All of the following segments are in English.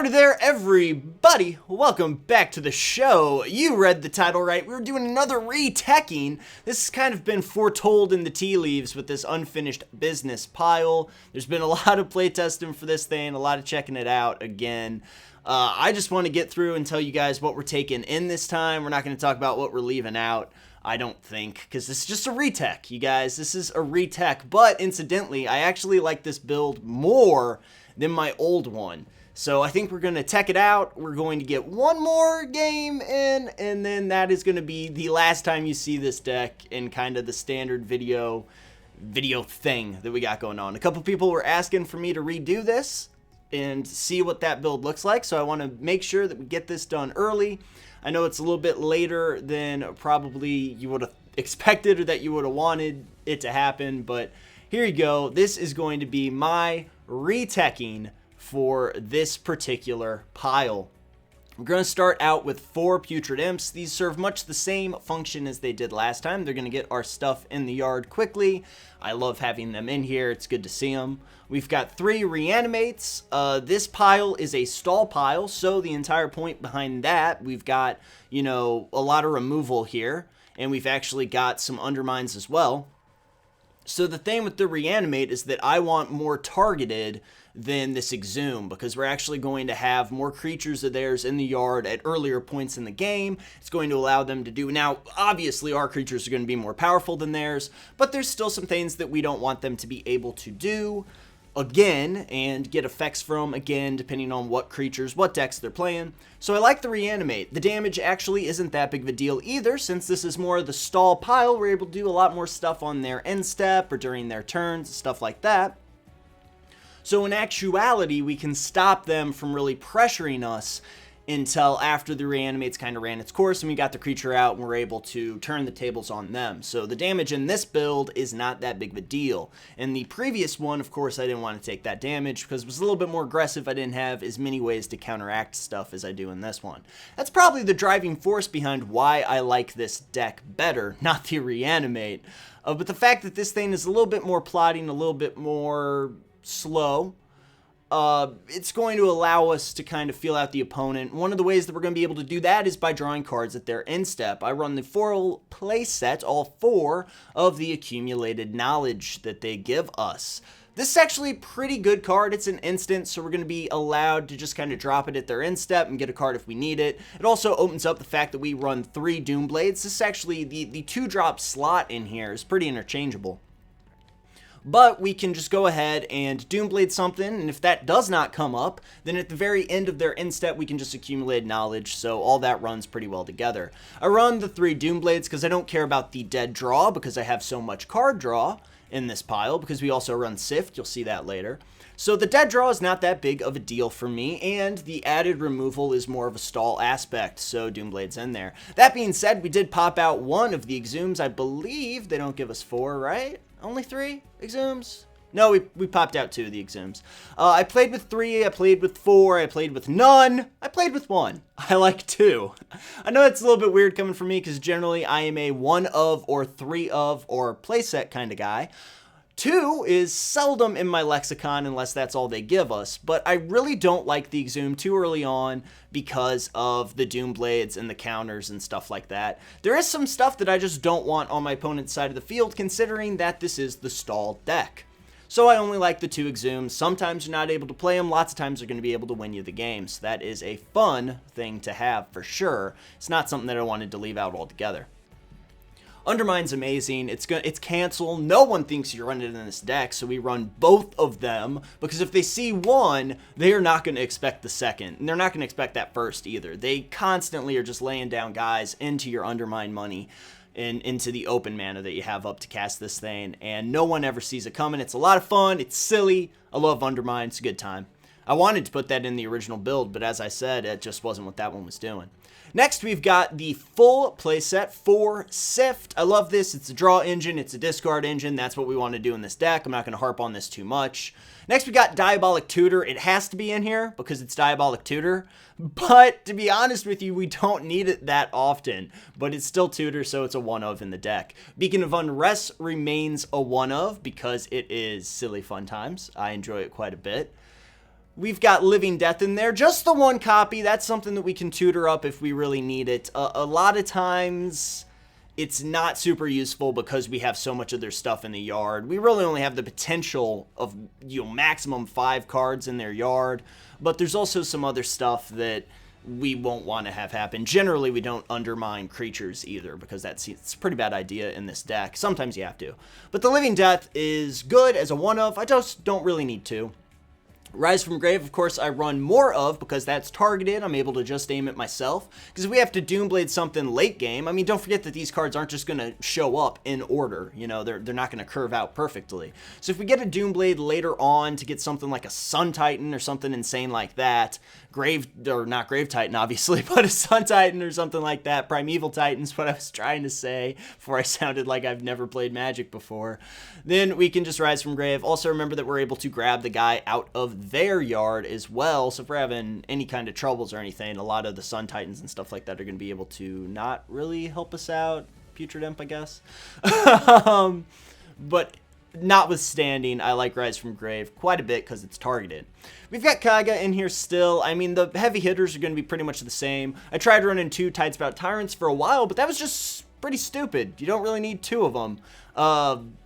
Howdy there, everybody. Welcome back to the show. You read the title right. We're doing another ReTeking. This has kind of been foretold in the tea leaves with this unfinished business pile. There's been a lot of playtesting for this thing, a lot of checking it out again. I just want to get through and tell you guys what we're taking in this time. We're not going to talk about what we're leaving out, I don't think, because this is just a ReTek, you guys. This is a ReTek, but incidentally, I actually like this build more than my old one. So I think we're going to tech it out. We're going to get one more game in, and then that is going to be the last time you see this deck in kind of the standard video thing that we got going on. A couple people were asking for me to redo this and see what that build looks like, so I want to make sure that we get this done early. I know it's a little bit later than probably you would have expected or that you would have wanted it to happen, but here you go. This is going to be my ReTeking for this particular pile. We're going to start out with 4 Putrid Imps. These serve much the same function as they did last time. They're going to get our stuff in the yard quickly. I love having them in here. It's good to see them. We've got 3 Reanimates. This pile is a stall pile, so the entire point behind that, we've got, you know, a lot of removal here, and we've actually got some undermines as well. So the thing with the Reanimate is that I want more targeted than this Exhume, because we're actually going to have more creatures of theirs in the yard at earlier points in the game. It's going to allow them to do, now obviously our creatures are going to be more powerful than theirs, but there's still some things that we don't want them to be able to do again and get effects from again, depending on what creatures, what decks they're playing. So I like the Reanimate. The damage actually isn't that big of a deal either, since this is more of the stall pile. We're able to do a lot more stuff on their end step or during their turns, stuff like that. So in actuality, we can stop them from really pressuring us until after the Reanimate's kind of ran its course and we got the creature out and we're able to turn the tables on them. So the damage in this build is not that big of a deal. In the previous one, of course, I didn't want to take that damage because it was a little bit more aggressive. I didn't have as many ways to counteract stuff as I do in this one. That's probably the driving force behind why I like this deck better, not the Reanimate. But the fact that this thing is a little bit more plotting, a little bit more slow, it's going to allow us to kind of feel out the opponent. One of the ways that we're going to be able to do that is by drawing cards at their end step. I run the 4 play set, all 4 of the accumulated knowledge that they give us. This is actually a pretty good card. It's an instant, so we're going to be allowed to just kind of drop it at their end step and get a card if we need it. It also opens up the fact that we run 3 Doomblades. This is actually the 2-drop slot in here is pretty interchangeable. But we can just go ahead and Doomblade something, and if that does not come up, then at the very end of their end step, we can just accumulate knowledge, so all that runs pretty well together. I run the 3 Doomblades because I don't care about the dead draw, because I have so much card draw in this pile, because we also run Sift, you'll see that later. So the dead draw is not that big of a deal for me, and the added removal is more of a stall aspect, so Doomblade's in there. That being said, we did pop out 1 of the Exhumes. I believe they don't give us 4, right? Only 3 Exhumes? No, we popped out 2 of the Exhumes. I played with 3, I played with 4, I played with none, I played with 1. I like 2. I know it's a little bit weird coming from me because generally I am a 1 of or 3 of or playset kind of guy. 2 is seldom in my lexicon unless that's all they give us, but I really don't like the Exhume too early on because of the Doomblades and the counters and stuff like that. There is some stuff that I just don't want on my opponent's side of the field, considering that this is the stall deck. So I only like the 2 Exhumes. Sometimes you're not able to play them, lots of times they're going to be able to win you the game, so that is a fun thing to have for sure. It's not something that I wanted to leave out altogether. Undermine's amazing. It's cancel. No one thinks you're running it in this deck, so we run both of them, because if they see 1, they are not going to expect the second, and they're not going to expect that first either. They constantly are just laying down guys into your undermine money and into the open mana that you have up to cast this thing, and no one ever sees it coming. It's a lot of fun. It's silly. I love Undermine. It's a good time. I wanted to put that in the original build, but as I said, it just wasn't what that one was doing. Next, we've got the full playset for Sift. I love this. It's a draw engine. It's a discard engine. That's what we want to do in this deck. I'm not going to harp on this too much. Next, we got Diabolic Tutor. It has to be in here because it's Diabolic Tutor. But to be honest with you, we don't need it that often. But it's still Tutor, so it's a one of in the deck. Beacon of Unrest remains a one of because it is silly fun times. I enjoy it quite a bit. We've got Living Death in there. Just the one copy. That's something that we can tutor up if we really need it. A lot of times, it's not super useful because we have so much of their stuff in the yard. We really only have the potential of, maximum 5 cards in their yard. But there's also some other stuff that we won't want to have happen. Generally, we don't undermine creatures either, because it's a pretty bad idea in this deck. Sometimes you have to. But the Living Death is good as a one-of. I just don't really need to. Rise from Grave, of course, I run more of because that's targeted. I'm able to just aim it myself. Because if we have to Doomblade something late game, I mean, don't forget that these cards aren't just going to show up in order. They're not going to curve out perfectly. So if we get a Doomblade later on to get something like a Sun Titan or something insane like that, not Grave Titan, obviously, but a Sun Titan or something like that, Primeval Titan's what I was trying to say before I sounded like I've never played Magic before, then we can just Rise from Grave. Also remember that we're able to grab the guy out of their yard as well, so if we're having any kind of troubles or anything, a lot of the Sun Titans and stuff like that are going to be able to not really help us out. Putrid Imp, I guess. But notwithstanding, I like Rise from Grave quite a bit because it's targeted. We've got Kaiga in here still. I mean, the heavy hitters are going to be pretty much the same. I tried running 2 Tidespout Tyrants for a while, but that was just pretty stupid. You don't really need 2 of them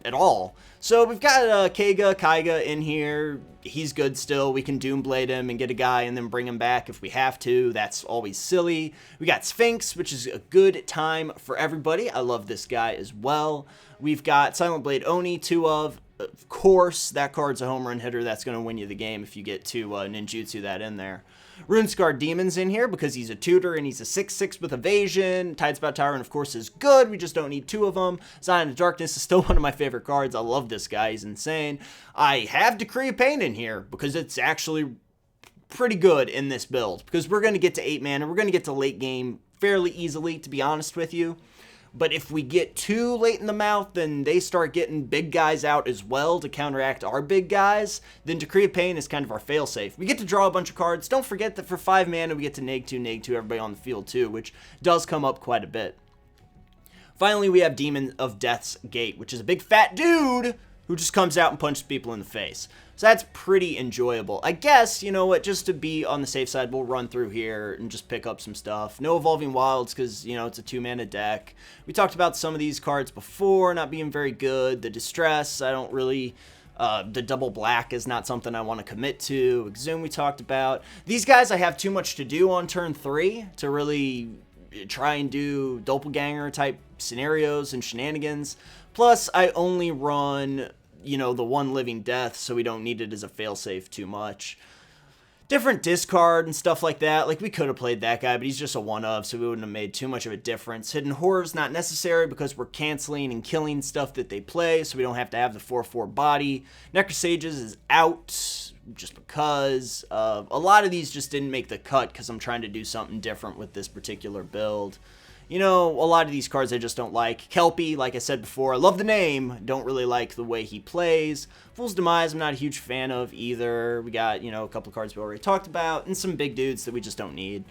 at all. So we've got Kaiga in here. He's good still. We can Doomblade him and get a guy and then bring him back if we have to. That's always silly. We got Sphinx, which is a good time for everybody. I love this guy as well. We've got Silent Blade Oni, 2 of. Of course, that card's a home run hitter. That's going to win you the game if you get to ninjutsu that in there. Runescar Demon's in here because he's a tutor and he's a 6/6 with evasion. Tidespout Tyrant, of course, is good. We just don't need 2 of them. Zion of Darkness is still one of my favorite cards. I love this guy. He's insane. I have Decree of Pain in here because it's actually pretty good in this build because we're going to get to 8 mana. We're going to get to late game fairly easily, to be honest with you. But if we get too late in the mouth, then they start getting big guys out as well to counteract our big guys. Then Decree of Pain is kind of our failsafe. We get to draw a bunch of cards. Don't forget that for 5 mana, we get to neg 2 everybody on the field too, which does come up quite a bit. Finally, we have Demon of Death's Gate, which is a big fat dude who just comes out and punches people in the face. So that's pretty enjoyable. I guess, you know what, just to be on the safe side, we'll run through here and just pick up some stuff. No Evolving Wilds because, it's a 2-mana deck. We talked about some of these cards before not being very good. The Distress, I don't really... the double black is not something I want to commit to. Exhume we talked about. These guys I have too much to do on turn 3 to really try and do doppelganger type scenarios and shenanigans. Plus, I only run... the 1 Living Death, so we don't need it as a failsafe too much. Different discard and stuff like that. Like, we could have played that guy, but he's just a one-of, so we wouldn't have made too much of a difference. Hidden Horror's not necessary because we're canceling and killing stuff that they play, so we don't have to have the 4/4 body. Necrosages is out just because. A lot of these just didn't make the cut because I'm trying to do something different with this particular build. A lot of these cards I just don't like. Kelpie, like I said before, I love the name. Don't really like the way he plays. Fool's Demise, I'm not a huge fan of either. We got, a couple of cards we already talked about, and some big dudes that we just don't need.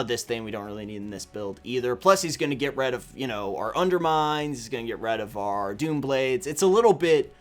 This thing we don't really need in this build either. Plus, he's going to get rid of, our Undermines. He's going to get rid of our Doomblades. It's a little bit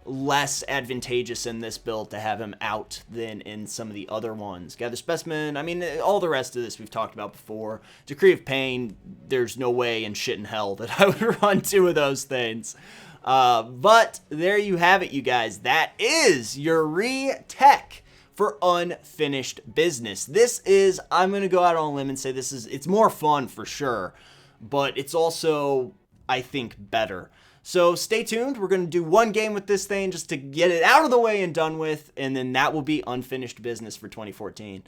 less advantageous in this build to have him out than in some of the other ones. Gather Specimen, I mean, all the rest of this we've talked about before. Decree of Pain, there's no way in shit in hell that I would run 2 of those things. But there you have it, you guys. That is your ReTek for unfinished business. This is, I'm going to go out on a limb and say it's more fun for sure, but it's also, I think, better. So stay tuned. We're going to do 1 game with this thing just to get it out of the way and done with, and then that will be unfinished business for 2014.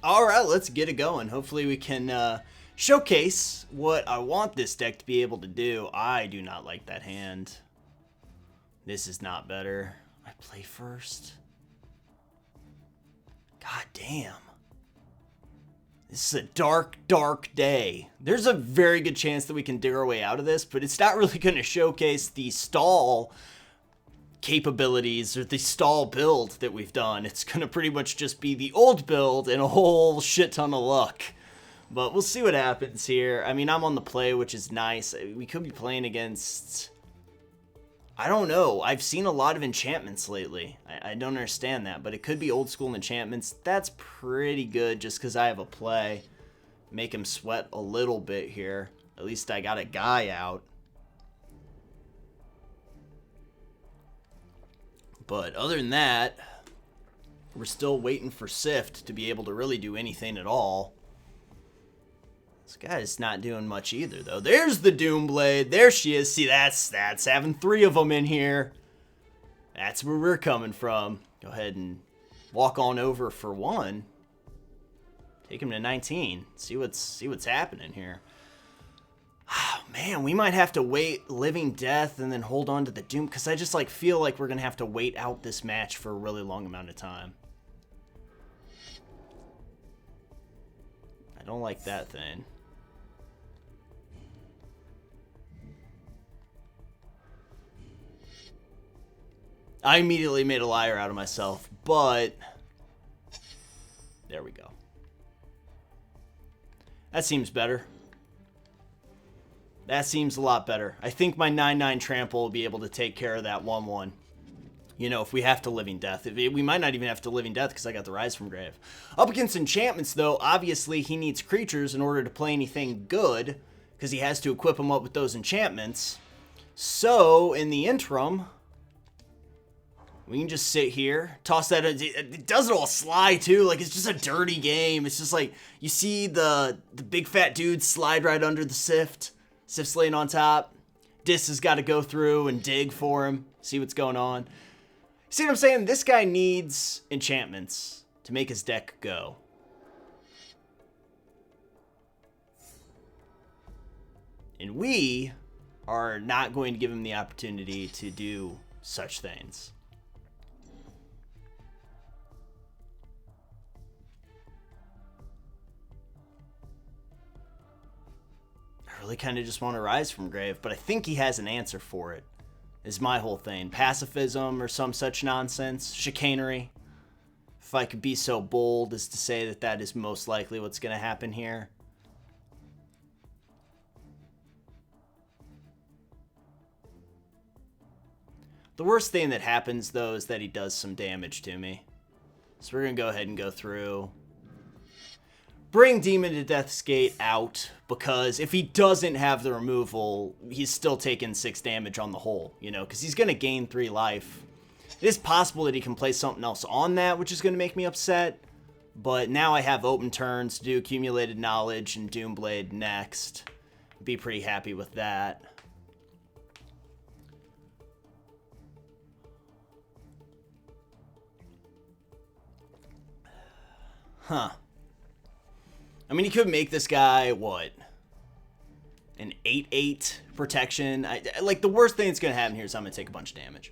All right, let's get it going. Hopefully we can showcase what I want this deck to be able to do. I do not like that hand. This is not better. I play first. God damn. This is a dark, dark day. There's a very good chance that we can dig our way out of this, but it's not really going to showcase the stall capabilities or the stall build that we've done. It's going to pretty much just be the old build and a whole shit ton of luck. But we'll see what happens here. I mean, I'm on the play, which is nice. We could be playing against... I don't know. I've seen a lot of enchantments lately. I don't understand that, but it could be old school enchantments. That's pretty good just because I have a play. Make him sweat a little bit here. At least I got a guy out. But other than that, we're still waiting for Sift to be able to really do anything at all. This guy's not doing much either, though. There's the Doomblade. There she is. See, that's having 3 of them in here. That's where we're coming from. Go ahead and walk on over for 1. Take him to 19. See what's happening here. Oh, man, we might have to wait Living Death and then hold on to the Doom, because I just feel like we're going to have to wait out this match for a really long amount of time. I don't like that thing. I immediately made a liar out of myself, but there we go. That seems better. That seems a lot better. I think my 9/9 trample will be able to take care of that 1/1. You know, if we have to Living Death. We might not even have to Living Death because I got the Rise from Grave. Up against enchantments, though, obviously he needs creatures in order to play anything good because he has to equip them up with those enchantments. So, in the interim, we can just sit here, toss that. It does it all sly, too. Like, it's just a dirty game. It's just like, you see the big fat dude slide right under the Sift. Sift's laying on top. Dis has got to go through and dig for him. See what's going on. See what I'm saying? This guy needs enchantments to make his deck go. And we are not going to give him the opportunity to do such things. I really kind of just want to Rise from Grave, but I think he has an answer for it. Is my whole thing. Pacifism or some such nonsense. Chicanery. If I could be so bold as to say that that is most likely what's going to happen here. The worst thing that happens, though, is that he does some damage to me. So we're going to go ahead and go through. Bring Demon to Death's Gate out, because if he doesn't have the removal, he's still taking 6 damage on the whole, you know, because he's going to gain 3 life. It is possible that he can play something else on that, which is going to make me upset, but now I have open turns to do Accumulated Knowledge and Doomblade next. Be pretty happy with that. Huh. I mean, he could make this guy, what? An 8/8 protection? Like, the worst thing that's going to happen here is I'm going to take a bunch of damage.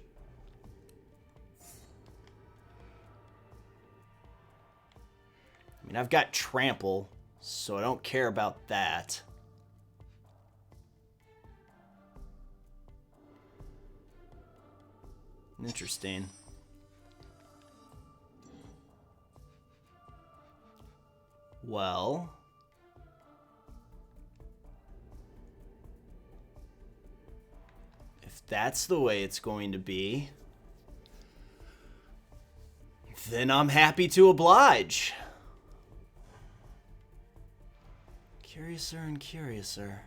I mean, I've got Trample, so I don't care about that. Interesting. Well, if that's the way it's going to be, then I'm happy to oblige. Curiouser and curiouser.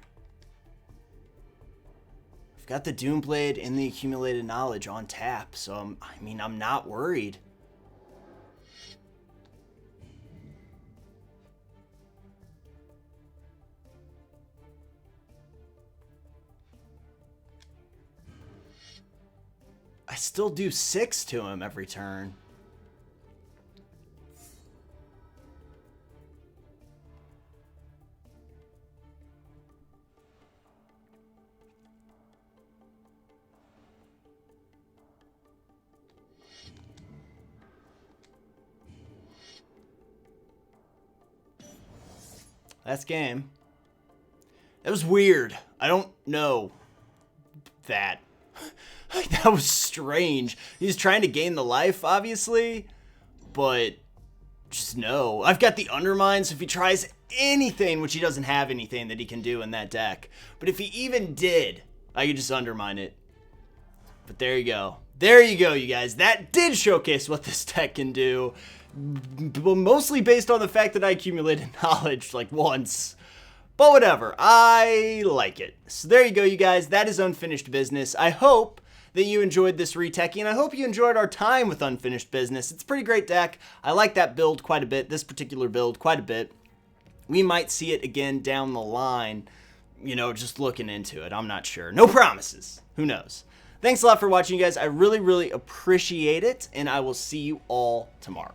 I've got the Doomblade and the Accumulated Knowledge on tap, so I'm not worried. I still do 6 to him every turn. That's game. That was weird. I don't know that. That was strange. He's trying to gain the life, obviously, but just no. I've got the Undermine, so if he tries anything, which he doesn't have anything that he can do in that deck, but if he even did, I could just Undermine it. But there you go. There you go, you guys. That did showcase what this tech can do. Mostly based on the fact that I accumulated knowledge like once. But whatever. I like it. So there you go, you guys. That is Unfinished Business. I hope that you enjoyed this reteching, and I hope you enjoyed our time with Unfinished Business. It's a pretty great deck. I like that build quite a bit, this particular build quite a bit. We might see it again down the line, you know, just looking into it. I'm not sure. No promises. Who knows? Thanks a lot for watching, you guys. I really, really appreciate it, and I will see you all tomorrow.